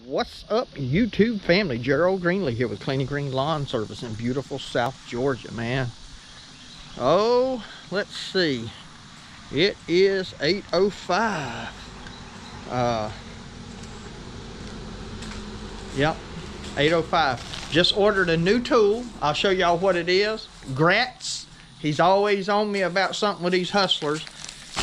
What's up, YouTube family? Gerald Greenlee here with Clean and Green Lawn Service in beautiful South Georgia, man. Oh, let's see. It is 8:05. Yep, 8:05. Just ordered a new tool. I'll show y'all what it is. Gratz. He's always on me about something with these hustlers.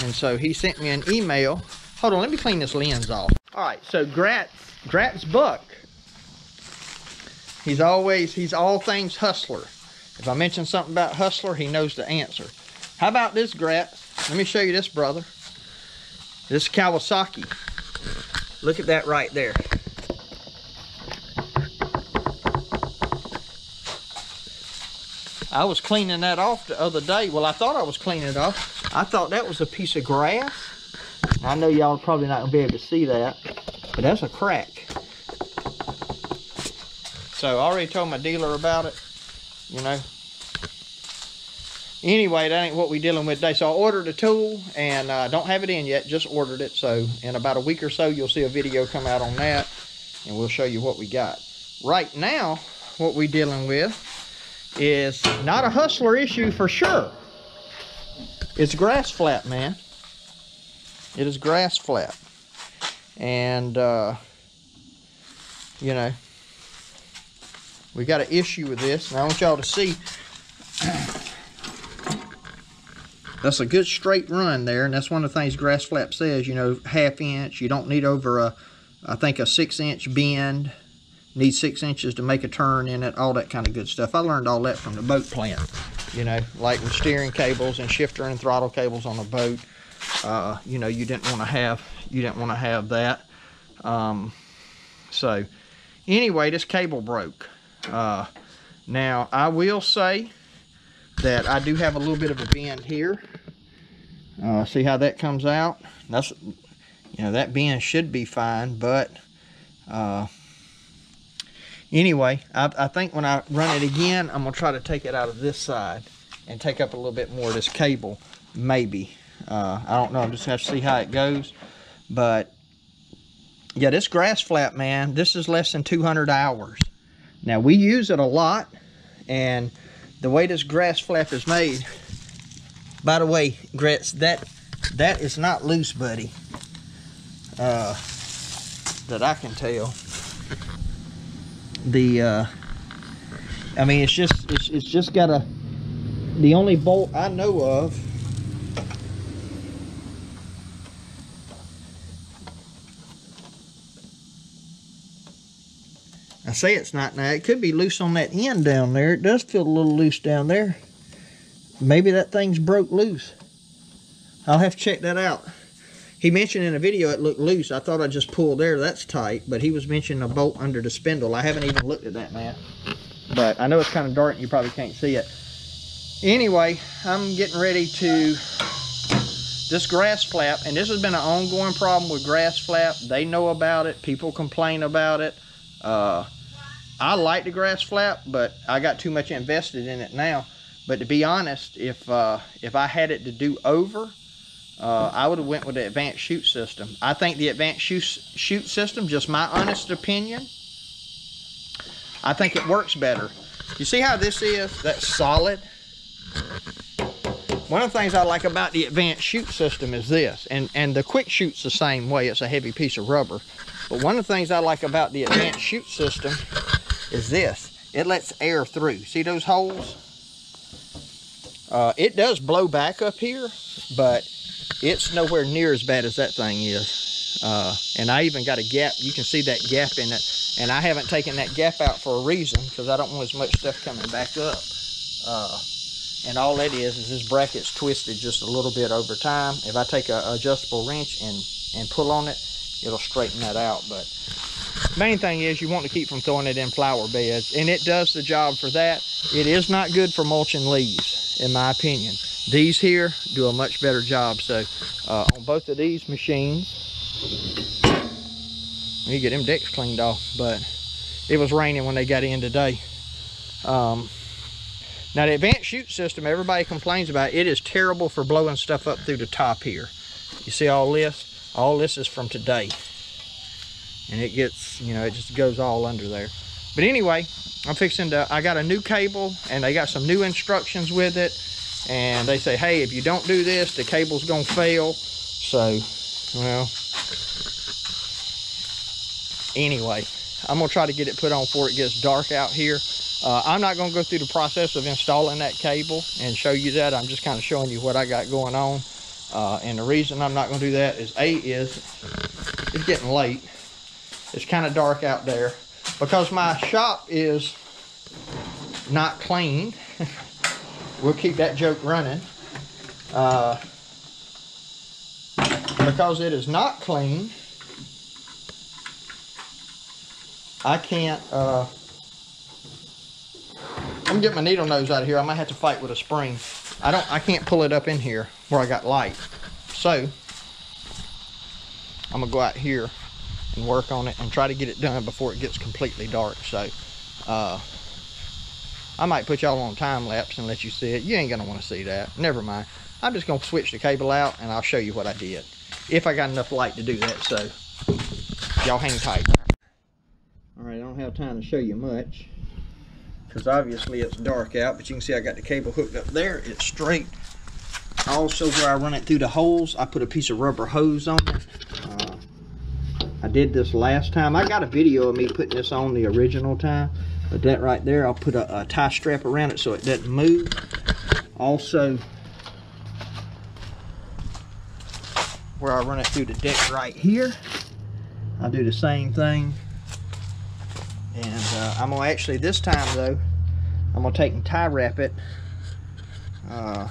And so he sent me an email. Hold on, let me clean this lens off. All right, so Gratz Buck. He's all things hustler. If I mention something about hustler, he knows the answer. How about this Gratz? Let me show you this, brother. This Kawasaki. Look at that right there. I was cleaning that off the other day. Well, I thought I was cleaning it off. I thought that was a piece of grass. I know y'all probably not gonna be able to see that, but that's a crack. So I already told my dealer about it, you know. Anyway, that ain't what we dealing with today. So I ordered a tool and don't have it in yet, just ordered it. So in about a week or so, you'll see a video come out on that and we'll show you what we got. Right now, what we dealing with is not a hustler issue for sure. It's grass flat, man. It is grass flat. And, you know, we got an issue with this. And I want y'all to see. That's a good straight run there. And that's one of the things grass flat says, you know, 1/2 inch. You don't need over I think a 6-inch bend. Need 6 inches to make a turn in it, all that kind of good stuff. I learned all that from the boat plant, you know, like with steering cables and shifter and throttle cables on a boat. You know, you didn't want to have that. So anyway, this cable broke. Now I will say that I do have a little bit of a bend here. See how that comes out? That's, you know, that bend should be fine, but anyway, I think when I run it again, I'm going to try to take it out of this side and take up a little bit more of this cable, maybe. I don't know, I'm just going to have to see how it goes. But, yeah, this grass flat, man, this is less than 200 hours. Now, we use it a lot, and the way this grass flap is made, by the way, Gratz, that is not loose, buddy, that I can tell. I mean, it's just got the only bolt I know of. I say it's not now. It could be loose on that end down there. It does feel a little loose down there. Maybe that thing's broke loose. I'll have to check that out. He mentioned in a video it looked loose. I thought I just pulled there. That's tight. But he was mentioning a bolt under the spindle. I haven't even looked at that, man. But I know it's kind of dark and you probably can't see it. Anyway, I'm getting ready to this grass flap. And this has been an ongoing problem with grass flap. They know about it. People complain about it. I like the grass flap, but I got too much invested in it now. But to be honest, if I had it to do over, I would have went with the advanced chute system. I think the advanced chute system, just my honest opinion, I think it works better. You see how this is? That's solid. One of the things I like about the advanced chute system is this, and the quick chute's the same way. It's a heavy piece of rubber. But one of the things I like about the advanced chute system is this. It lets air through. See those holes? It does blow back up here, but it's nowhere near as bad as that thing is. And I even got a gap. You can see that gap in it. And I haven't taken that gap out for a reason, because I don't want as much stuff coming back up. And all that is this bracket's twisted just a little bit over time. If I take an adjustable wrench and pull on it, it'll straighten that out. But main thing is you want to keep from throwing it in flower beds, and it does the job for that. It is not good for mulching leaves, in my opinion. These here do a much better job. So on both of these machines, you get them decks cleaned off, but it was raining when they got in today. Now the advanced chute system, everybody complains about. It is terrible for blowing stuff up through the top here. You see all this? All this is from today. and it gets, you know, it just goes all under there. But anyway, I'm fixing to, I got a new cable and they got some new instructions with it, and they say, hey, if you don't do this, the cable's gonna fail. So, well, anyway, I'm gonna try to get it put on before it gets dark out here. I'm not gonna go through the process of installing that cable and show you that. I'm just kind of showing you what I got going on. And the reason I'm not gonna do that is it's getting late. It's kind of dark out there because my shop is not clean. We'll keep that joke running. Because it is not clean, I can't, I'm gonna get my needle nose out of here. I might have to fight with a spring. I can't pull it up in here where I got light. So, I'm gonna go out here and work on it and try to get it done before it gets completely dark. So, I might put y'all on time lapse and let you see it. You ain't gonna wanna see that. Never mind. I'm just gonna switch the cable out and I'll show you what I did. If I got enough light to do that, so y'all hang tight. All right, I don't have time to show you much because obviously it's dark out, but you can see I got the cable hooked up there. It's straight. Also, where I run it through the holes, I put a piece of rubber hose on it. I did this last time. I got a video of me putting this on the original time, but that right there, I'll put a tie strap around it so it doesn't move. Also, where I run it through the deck right here, I'll do the same thing. And I'm gonna actually, this time though, I'm gonna take and tie wrap it. I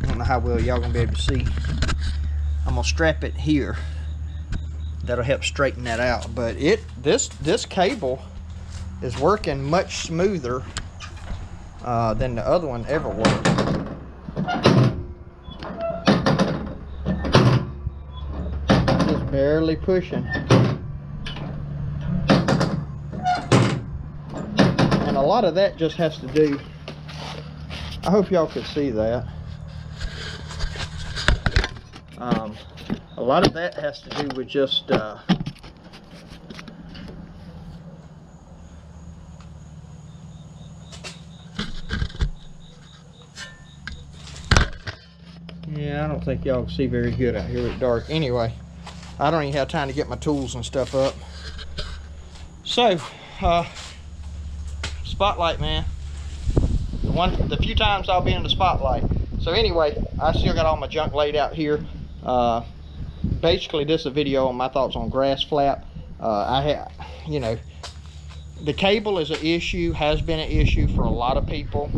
don't know how well y'all gonna be able to see. I'm gonna strap it here. That'll help straighten that out. But this cable is working much smoother than the other one ever worked. Just barely pushing. A lot of that just has to do, I hope y'all could see that. A lot of that has to do with just yeah, I don't think y'all can see very good out here with dark. Anyway, I don't even have time to get my tools and stuff up. So, spotlight, man. The few times I'll be in the spotlight. So anyway, I still got all my junk laid out here. Basically, this is a video on my thoughts on grass flap. You know, the cable is an issue, has been an issue for a lot of people.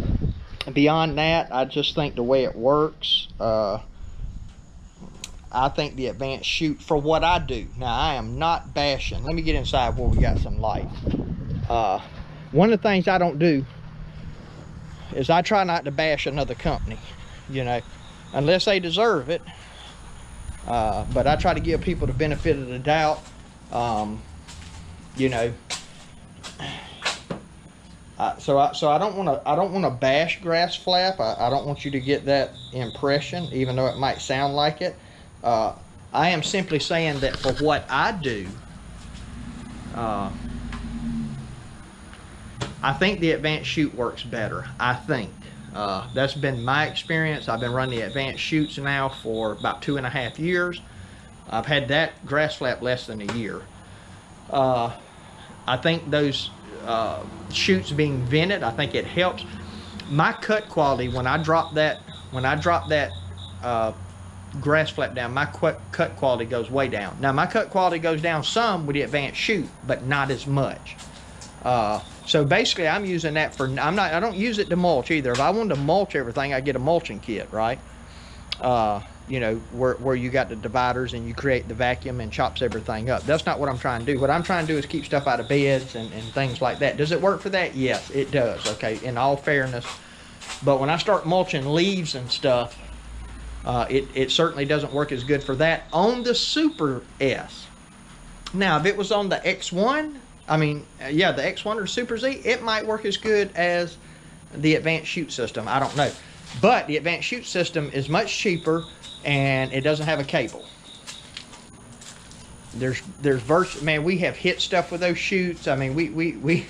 And beyond that, I just think the way it works, I think the advanced chute for what I do. Now, I am not bashing. Let me get inside where we got some light. One of the things I don't do is I try not to bash another company, you know, unless they deserve it. But I try to give people the benefit of the doubt. You know, so I don't want to bash grass flap. I don't want you to get that impression, even though it might sound like it. I am simply saying that for what I do, I think the advanced chute works better. I think. That's been my experience. I've been running the advanced chutes now for about 2.5 years. I've had that grass flap less than a year. I think those chutes being vented, I think it helps. My cut quality, when I drop that grass flap down, my cut quality goes way down. Now my cut quality goes down some with the advanced chute, but not as much. So basically I'm using that for, I don't use it to mulch either. If I wanted to mulch everything, I get a mulching kit, right? You know, where you got the dividers and you create the vacuum and chops everything up. That's not what I'm trying to do. What I'm trying to do is keep stuff out of beds and things like that. Does it work for that? Yes, it does, okay, in all fairness. But when I start mulching leaves and stuff, it certainly doesn't work as good for that on the Super S. Now, if it was on the X1, I mean, yeah, the X1 or Super Z, it might work as good as the advanced chute system. I don't know. But the advanced chute system is much cheaper and it doesn't have a cable. there's virtually, man, we have hit stuff with those chutes. I mean, we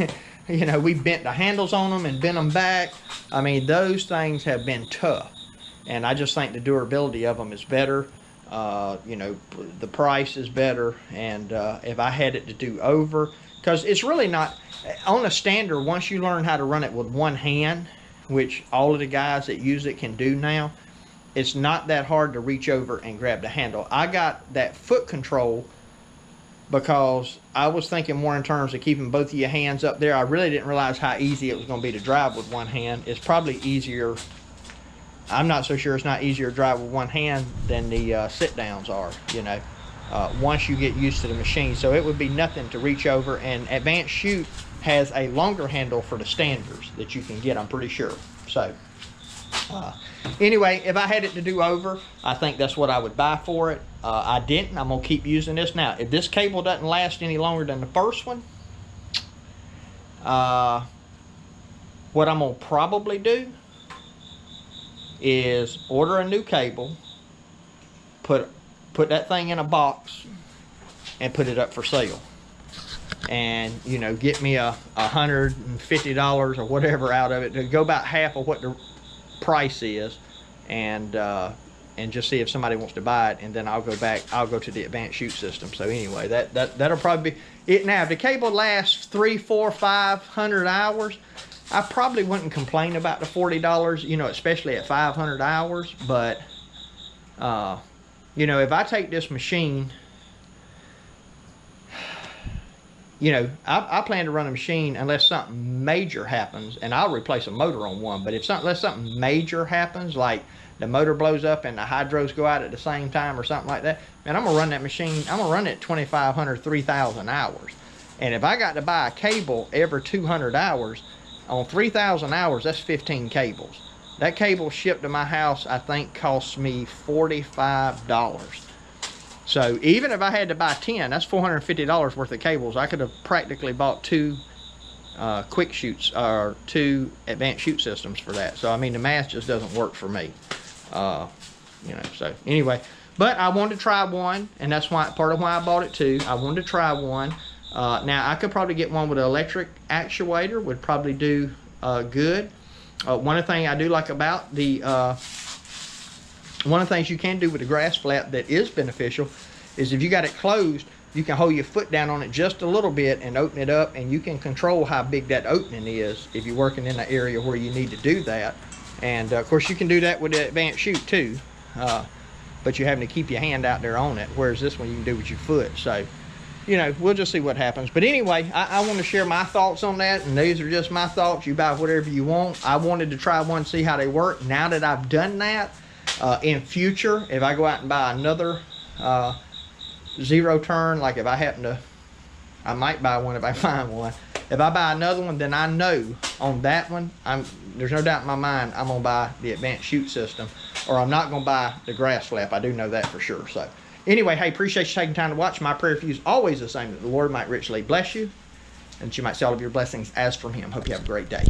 you know, we bent the handles on them and bent them back. I mean, those things have been tough, and I just think the durability of them is better. You know, the price is better, and if I had it to do over, because it's really not on a standard. Once you learn how to run it with one hand, which all of the guys that use it can do now, it's not that hard to reach over and grab the handle. I got that foot control because I was thinking more in terms of keeping both of your hands up there. I really didn't realize how easy it was going to be to drive with one hand. It's probably easier. I'm not so sure it's not easier to drive with one hand than the sit downs are, you know, once you get used to the machine. So it would be nothing to reach over, and Advanced Chute has a longer handle for the standards that you can get, I'm pretty sure. So anyway, if I had it to do over, I think that's what I would buy for it. I didn't. I'm going to keep using this. Now, if this cable doesn't last any longer than the first one, what I'm going to probably do is order a new cable, put that thing in a box, and put it up for sale. And, you know, get me $150 or whatever out of it to go about half of what the price is, and just see if somebody wants to buy it, and then I'll go to the Advanced Chute system. So anyway, that'll probably be it. Now, if the cable lasts 300, 400, 500 hours, I probably wouldn't complain about the $40, you know, especially at 500 hours. But you know, if I take this machine, you know, I plan to run a machine unless something major happens, and I'll replace a motor on one. But unless something major happens, like the motor blows up and the hydros go out at the same time or something like that, man, I'm gonna run that machine. I'm gonna run it 2,500, 3,000 hours. And if I got to buy a cable every 200 hours, on 3,000 hours, that's 15 cables. That cable shipped to my house, I think, cost me $45. So even if I had to buy 10, that's $450 worth of cables. I could have practically bought 2 quick chutes or 2 Advanced Chute systems for that. So I mean, the math just doesn't work for me. You know, so anyway, but I wanted to try one, and that's why part of why I bought it too. I wanted to try one. Now I could probably get one with an electric actuator, would probably do good. One of the things I do like about the one of the things you can do with the grass flap that is beneficial is if you got it closed, you can hold your foot down on it just a little bit and open it up, and you can control how big that opening is if you're working in an area where you need to do that. And of course you can do that with the Advanced Chute too, but you're having to keep your hand out there on it, whereas this one you can do with your foot. So, you know, we'll just see what happens. But anyway, I want to share my thoughts on that, and these are just my thoughts. You buy whatever you want. I wanted to try one, see how they work. Now that I've done that, in future, if I go out and buy another zero turn, like if I happen to, I might buy one if I find one. If I buy another one, then I know on that one, there's no doubt in my mind I'm going to buy the Advanced Chute system, or I'm not going to buy the grass flap. I do know that for sure. So anyway, hey, appreciate you taking time to watch. My prayer for you is always the same, that the Lord might richly bless you, and that you might see all of your blessings as from Him. Hope you have a great day.